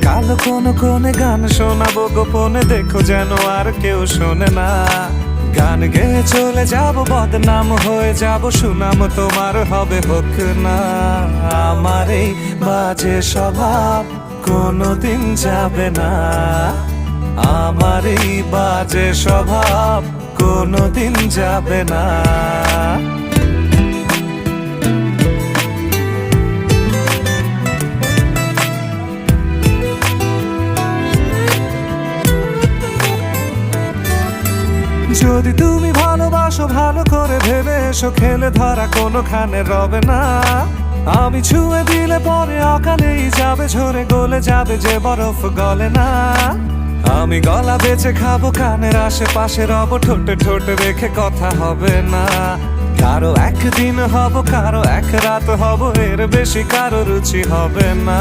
কালো কোনো কোনে গান শোনাবো গোপনে, দেখো যেন আর কেউ শোনে না। গান গেয়ে চলে যাব, বদনাম হয়ে যাব, সুনাম তোমার হবে হোক না। আমার এই বাজে স্বভাব কোনোদিন যাবে না, আমার এই বাজে স্বভাব কোনোদিন যাবে না। যদি তুমি ভালোবাসো ভালো করে ভেবে এসো, খেলে ধরা কোনোখানে রবে না। আমি ছুঁয়ে দিলে পরে অকালেই যাবে ঝরে, গলে যাবে যে বরফ গলে না। আমি গলা বেঁচে খাবো, কানের আশেপাশে রব, ঠোঁটে ঠোঁটে রেখে কথা হবে না। কারো একদিন হব, কারো এক রাত হব, এর বেশি কারো রুচি হবে না।